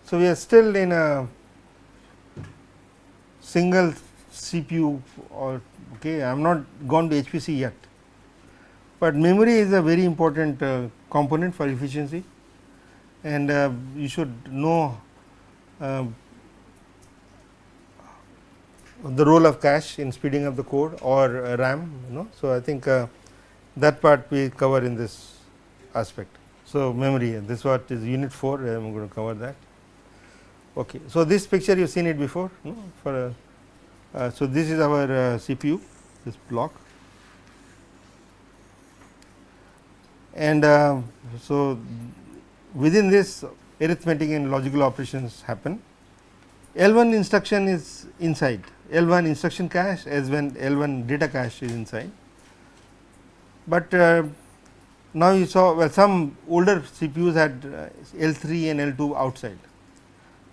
So, we are still in a single CPU or okay, I am not gone to HPC yet, but memory is a very important component for efficiency, and you should know uh, the role of cache in speeding up the code or RAM, you know. So, I think that part we cover in this aspect. So, memory, this what is unit 4, I am going to cover that. Okay. So, this picture you have seen it before, no? For so this is our CPU, this block, and so within this arithmetic and logical operations happen. L1 instruction is inside, L1 instruction cache as when L1 data cache is inside, but now you saw, well, some older CPUs had L3 and L2 outside,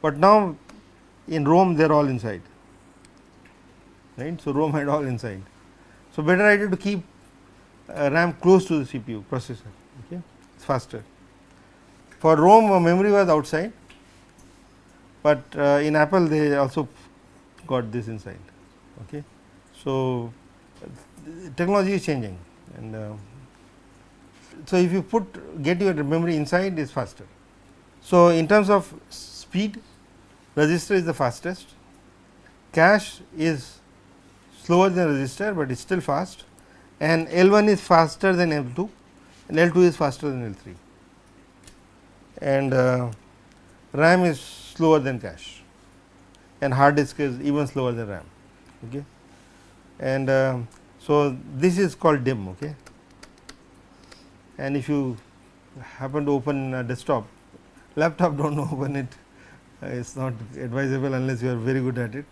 but now in ROM they are all inside, right. So, ROM had all inside. So, better idea to keep RAM close to the CPU processor, okay, it is faster. For ROM memory was outside, but in Apple they also got this inside, okay. So, technology is changing, and so if you get your memory inside, is faster. So, in terms of speed, register is the fastest, cache is slower than register, but it is still fast, and L1 is faster than L2 and L2 is faster than L3, and RAM is slower than cache, and hard disk is even slower than RAM, okay. And so, this is called DIMM, okay. And if you happen to open a desktop, laptop do not open it, it is not advisable unless you are very good at it,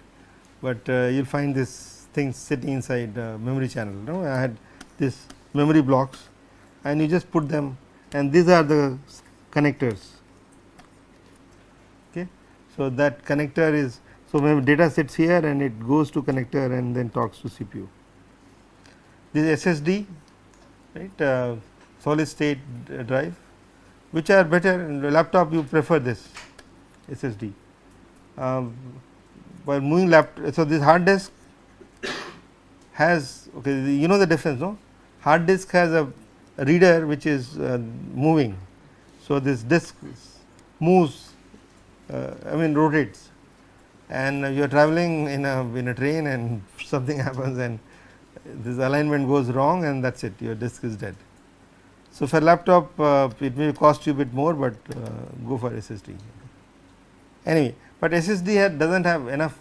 but you will find this things sitting inside memory channel. No? I had this memory blocks and you just put them, and these are the connectors. Okay. So, that connector is, so data sits here and it goes to connector and then talks to CPU. This SSD, right, solid state drive, which are better in the laptop, you prefer this SSD. While moving laptop, so this hard disk has, okay, you know the difference, no? Hard disk has a reader which is moving. So, this disk moves, I mean rotates, and you are traveling in a train and something happens and this alignment goes wrong, and that is it, your disk is dead. So, for laptop it may cost you a bit more, but go for SSD. Anyway, but SSD does not have enough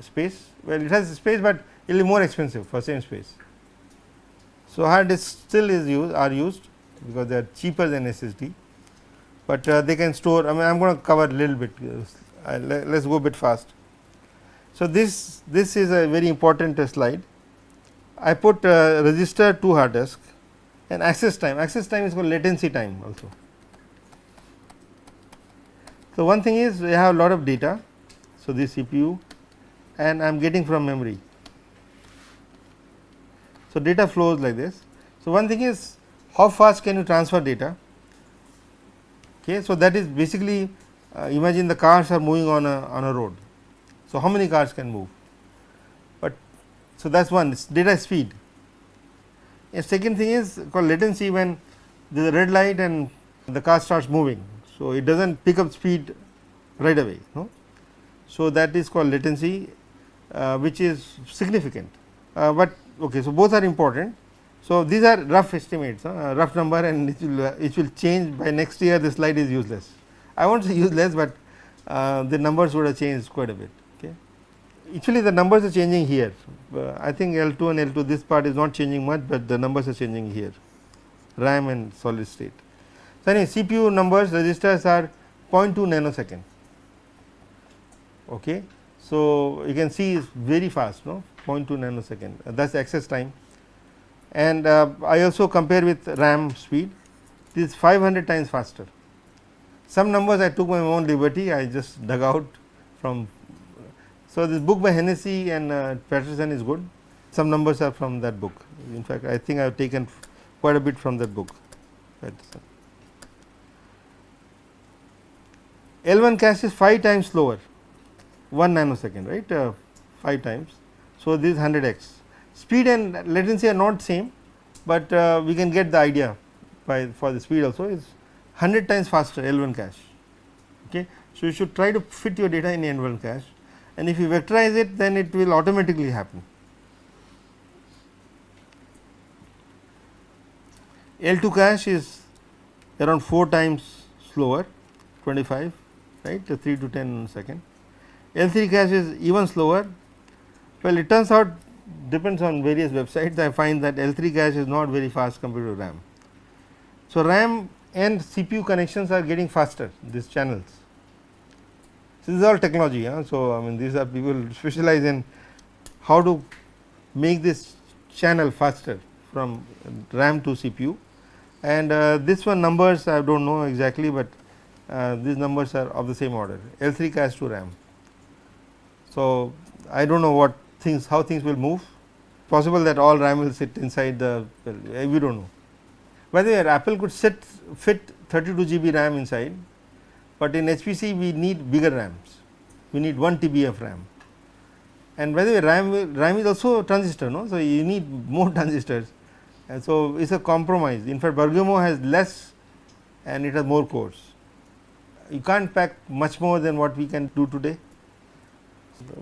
space, well, it has space, but it will be more expensive for same space. So, hard disks still are used because they are cheaper than SSD, but they can store, I mean I am going to cover a little bit, let us go a bit fast. So, this is a very important slide. I put register to hard disk and access time is called latency time also. So, one thing is we have a lot of data, so this CPU, and I am getting from memory. So, data flows like this. So, one thing is how fast can you transfer data. Okay. So, that is basically imagine the cars are moving on a road. So, how many cars can move, but so that is one, data speed. A second thing is called latency, when there is a red light and the car starts moving. So, it does not pick up speed right away, no. So, that is called latency, which is significant, but okay. So, both are important. So, these are rough estimates, rough number, and it will change by next year. This slide is useless. I will not say useless, but the numbers would have changed quite a bit. Okay. Actually, the numbers are changing here. I think L2 and L2, this part is not changing much, but the numbers are changing here, RAM and solid state. So, anyway, CPU numbers, registers are 0.2 nanosecond. Okay. So, you can see it's very fast, no, 0.2 nanosecond, that is access time. And I also compare with RAM speed, this is 500 times faster. Some numbers I took my own liberty, I just dug out from, So, this book by Hennessy and Patterson is good. Some numbers are from that book. In fact, I think I have taken quite a bit from that book. L1 cache is 5 times slower, 1 nanosecond, right, 5 times. So, this is 100x. Speed and latency are not same, but we can get the idea by for the speed also is 100 times faster L1 cache. Okay. So, you should try to fit your data in L1 cache, and if you vectorize it, then it will automatically happen. L2 cache is around 4 times slower, 25, right, 3 to 10 second. L3 cache is even slower. Well, it turns out depends on various websites. I find that L3 cache is not very fast compared to RAM. So, RAM and CPU connections are getting faster, these channels. So, this is all technology. So, I mean these are people specialize in how to make this channel faster from RAM to CPU, and this one numbers I do not know exactly, but these numbers are of the same order, L3 cache to RAM. So, I do not know what things, how things will move, possible that all RAM will sit inside the, well, we do not know. By the way, Apple could fit 32 GB RAM inside, but in HPC we need bigger RAMs, we need 1 TB of RAM, and by the way RAM is also a transistor, no? So, you need more transistors, and so it is a compromise. In fact, Bergamo has less and it has more cores. You can't pack much more than what we can do today.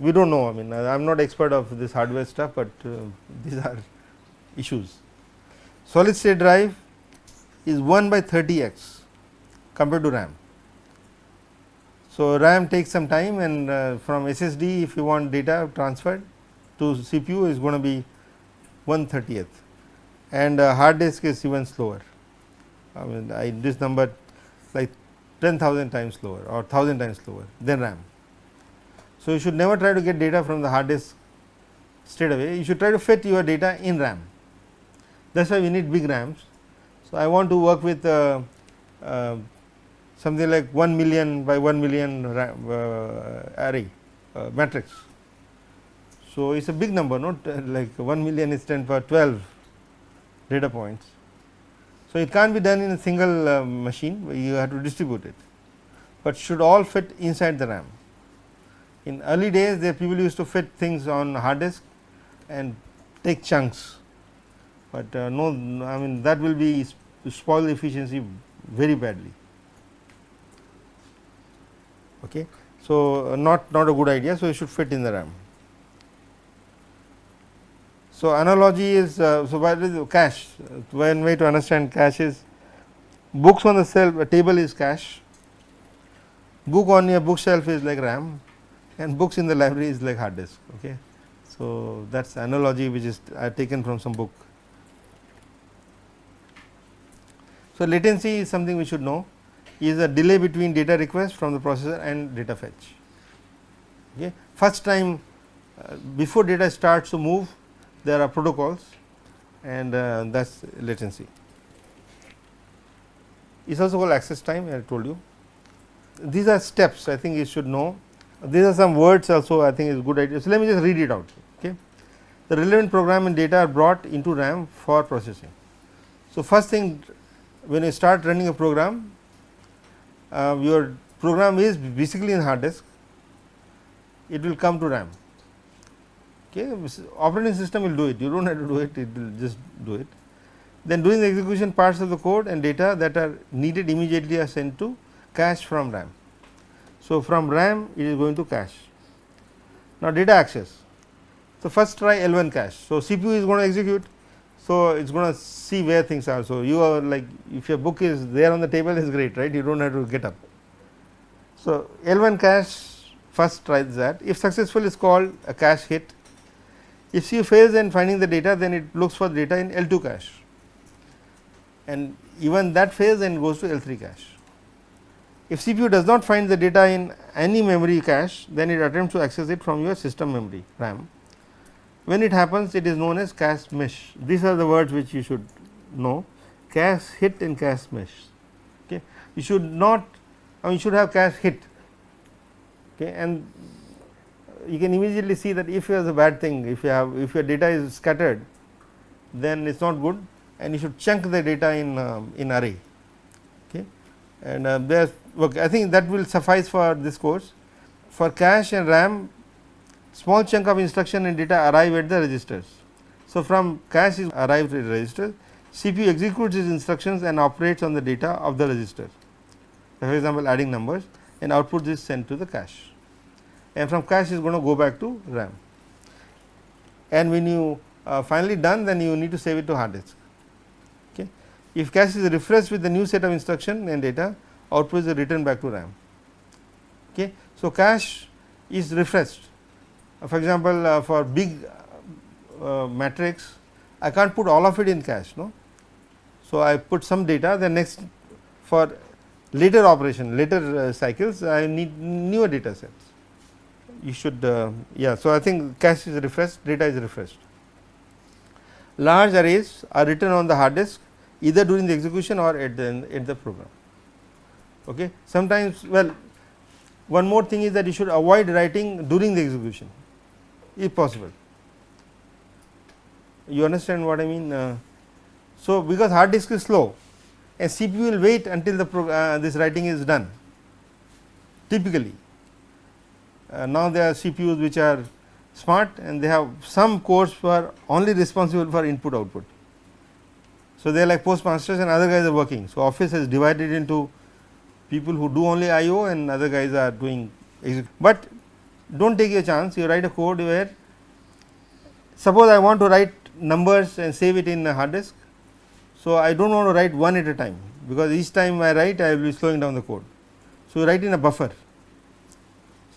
We do not know, I mean I am not expert of this hardware stuff, but these are issues. Solid state drive is 1 by 30x compared to RAM. So, RAM takes some time, and from SSD if you want data transferred to CPU is going to be 1/30th, and hard disk is even slower. I mean this number like 10,000 times slower or 1000 times slower than RAM. So, you should never try to get data from the hard disk straight away, you should try to fit your data in RAM. That is why we need big RAMs. So, I want to work with something like 1 million by 1 million array matrix. So, it is a big number, not like 1 million is 10 power 12 data points. So, it can't be done in a single machine, you have to distribute it, but should all fit inside the RAM. In early days, the people used to fit things on hard disk and take chunks, but no, I mean that will be spoil the efficiency very badly. Okay. So, not a good idea. So, you should fit in the RAM. So, analogy is so what is cache? One way to understand cache is books on the shelf table is cache, book on your bookshelf is like RAM, and books in the library is like hard disk. Okay. So, that is analogy which is I have taken from some book. So, latency is something we should know, is a delay between data request from the processor and data fetch. Okay. First time before data starts to move, there are protocols, and that is latency. It is also called access time, I told you. These are steps I think you should know. These are some words also I think is a good idea. So, let me just read it out. Okay. The relevant program and data are brought into RAM for processing. So, first thing, when you start running a program, your program is basically in hard disk, it will come to RAM. Okay. Operating system will do it, you do not have to do it, it will just do it. Then doing the execution parts of the code and data that are needed immediately are sent to cache from RAM. So, from RAM it is going to cache. Now, data access. So, first try L1 cache. So, CPU is going to execute. So, it is going to see where things are. So, you are like if your book is there on the table is great, right, you do not have to get up. So, L1 cache first tries that, if successful is called a cache hit. If CPU fails in finding the data, then it looks for data in L2 cache, and even that fails and goes to L3 cache. If CPU does not find the data in any memory cache, then it attempts to access it from your system memory RAM. When it happens, it is known as cache miss. These are the words which you should know: cache hit and cache miss. Okay. You should not, you should have cache hit. Okay. And you can immediately see that if you have a bad thing, if your data is scattered, then it is not good, and you should chunk the data in array. Okay. And I think that will suffice for this course. For cache and RAM, small chunk of instruction and data arrive at the registers. So, from cache is arrived at register, CPU executes its instructions and operates on the data of the register. For example, adding numbers, and output is sent to the cache, and from cache is going to go back to RAM. And when you finally done, then you need to save it to hard disk. Okay. If cache is refreshed with the new set of instruction and data, output is returned back to RAM. Okay. So, cache is refreshed. For example, for big matrix, I can't put all of it in cache, no. So, I put some data, then next for later operation, later cycles, I need newer data sets. You should, yeah. So, I think cache is refreshed, data is refreshed. Large arrays are written on the hard disk either during the execution or at the program. Okay. Sometimes, well, one more thing is that you should avoid writing during the execution, if possible. You understand what I mean? So, because hard disk is slow, and CPU will wait until the this writing is done. Typically, now there are CPUs which are smart, and they have some cores who are only responsible for input output. So, they are like postmasters, and other guys are working. So, office has divided into people who do only IO and other guys are doing but do not take your chance. You write a code where, suppose I want to write numbers and save it in a hard disk. So, I do not want to write one at a time, because each time I write I will be slowing down the code. So, you write in a buffer.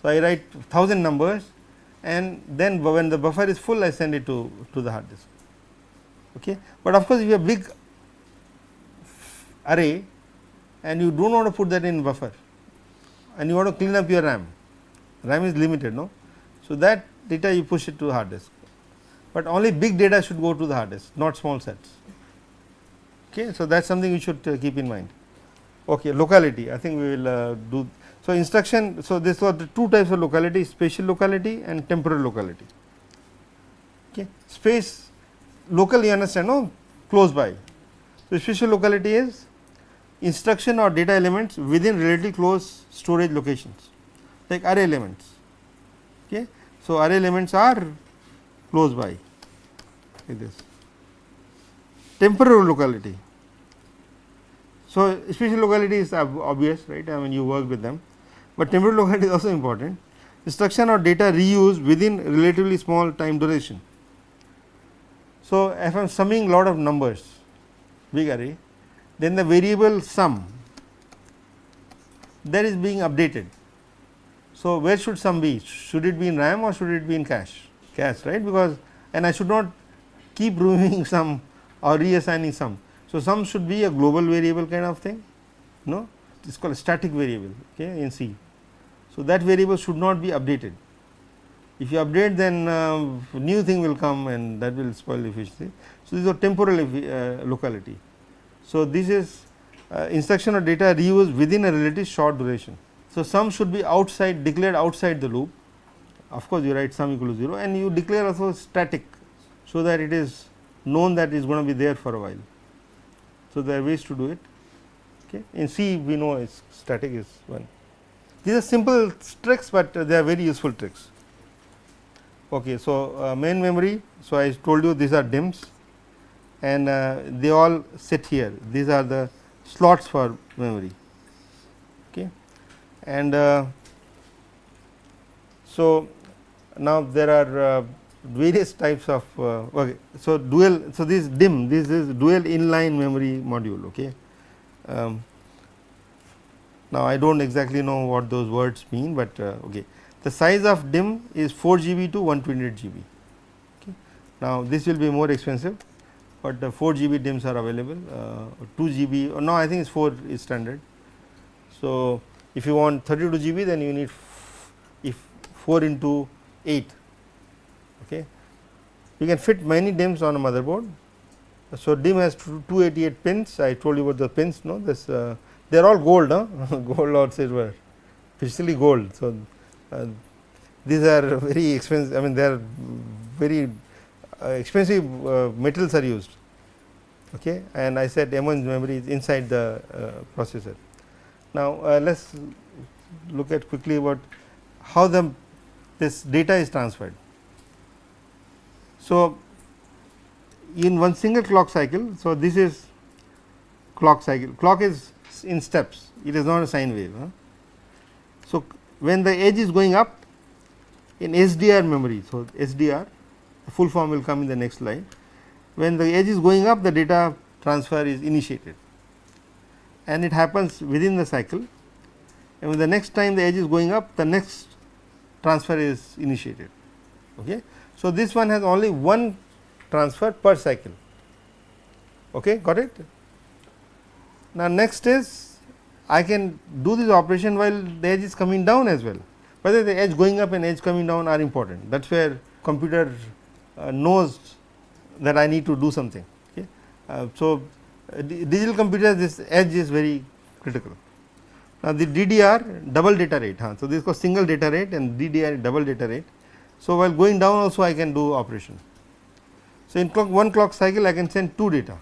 So, I write 1000 numbers, and then when the buffer is full I send it to the hard disk. Okay. But of course, if you have big array and you do not want to put that in buffer, and you want to clean up your RAM, RAM is limited, no. So, that data you push it to hard disk, but only big data should go to the hard disk, not small sets. Okay. So, that is something you should keep in mind. Okay. Locality, I think we will do. So, instruction, so this was the two types of locality, spatial locality and temporal locality. Okay. Space, local, you understand, no, close by. So, spatial locality is instruction or data elements within relatively close storage locations, like array elements. Okay. So, array elements are close by, like this. Temporal locality. So, spatial locality is obvious, right, I mean you work with them, but temporal locality is also important. Instruction or data reuse within relatively small time duration. So, if I am summing lot of numbers, big array, then the variable sum, that is being updated. So, where should sum be? Should it be in RAM or should it be in cache? Cache, right, because, and I should not keep removing sum or reassigning sum. So, sum should be a global variable kind of thing, no, it is called a static variable, okay, in C. So, that variable should not be updated. If you update, then new thing will come and that will spoil efficiency. So, this is a temporal locality. So, this is instruction or data reuse within a relatively short duration. So, sum should be outside, declared outside the loop. Of course, you write sum equal to 0, and you declare also static, so that it is known that it is going to be there for a while. So, there are ways to do it. Okay. In C, we know it's static is one. These are simple tricks, but they are very useful tricks. Okay. So, main memory. So, I told you these are DIMMs, and they all sit here. These are the slots for memory. Okay. And so, now there are various types of okay. So, dual. So, this DIMM, this is dual inline memory module. Okay. Now, I do not exactly know what those words mean, but okay. The size of DIMM is 4 GB to 128 GB. Okay. Now, this will be more expensive, but 4 GB DIMMs are available, 2 GB, or no, I think it is 4 is standard. So, if you want 32 GB, then you need if 4 into 8. Okay. You can fit many DIMMs on a motherboard. So, DIMM has 288 pins. I told you about the pins, no, this they are all gold, gold or silver, especially gold. So, these are very expensive, I mean they are very expensive metals are used, okay, and I said M1 memory is inside the processor. Now, let us look at quickly about how this data is transferred. So, in one single clock cycle, so this is clock cycle, clock is in steps, it is not a sine wave. So, when the edge is going up in SDR memory, so SDR, the full form will come in the next slide. When the edge is going up, the data transfer is initiated, and it happens within the cycle, and when the next time the edge is going up, the next transfer is initiated. Okay. So, this one has only one transfer per cycle. Okay, got it? Now, next is I can do this operation while the edge is coming down as well, whether the edge going up and edge coming down are important. That is where computer knows that I need to do something. Okay. So, digital computers, this edge is very critical. Now, the DDR double data rate, so this is called single data rate and DDR double data rate. So, while going down also I can do operation. So, in one clock cycle I can send 2 data.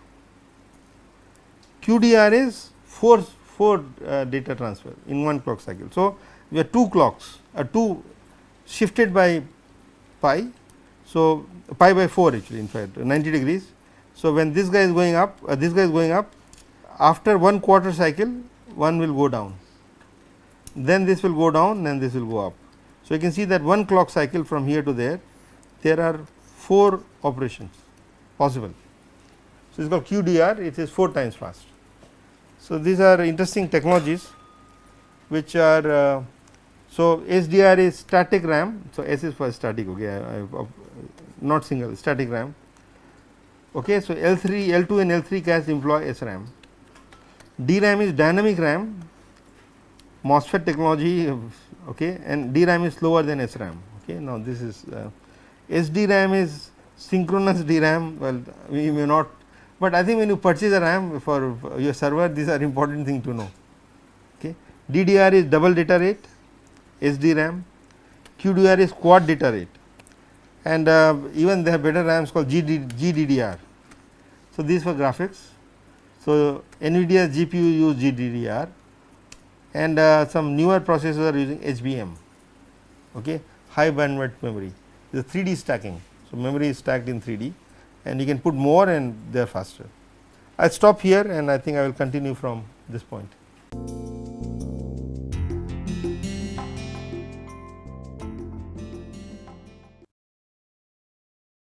QDR is 4 data transfer in one clock cycle. So, we have 2 clocks, 2 shifted by pi. So, pi by 4 actually, in fact 90 degrees. So, when this guy is going up, this guy is going up, after 1 quarter cycle one will go down, then this will go down and this will go up. So, you can see that one clock cycle from here to there are 4 operations possible. So, it is called QDR, it is 4 times fast. So, these are interesting technologies which are so SDR is static RAM. So, S is for static, okay, not single, static RAM. Okay. So, L3, L2 and L3 cache employ SRAM. DRAM is dynamic RAM, MOSFET technology, okay, and DRAM is slower than SRAM. Okay. Now, this is SDRAM is synchronous DRAM. Well, we may not, but I think when you purchase a RAM for your server, these are important thing to know. Okay. DDR is double data rate, SDRAM, QDR is quad data rate, and even they have better RAMs called GDDR. So, these for graphics. So, NVIDIA GPU use GDDR, and some newer processors are using HBM, okay, high bandwidth memory. The 3D stacking. So, memory is stacked in 3D and you can put more and they are faster. I will stop here and I think I will continue from this point.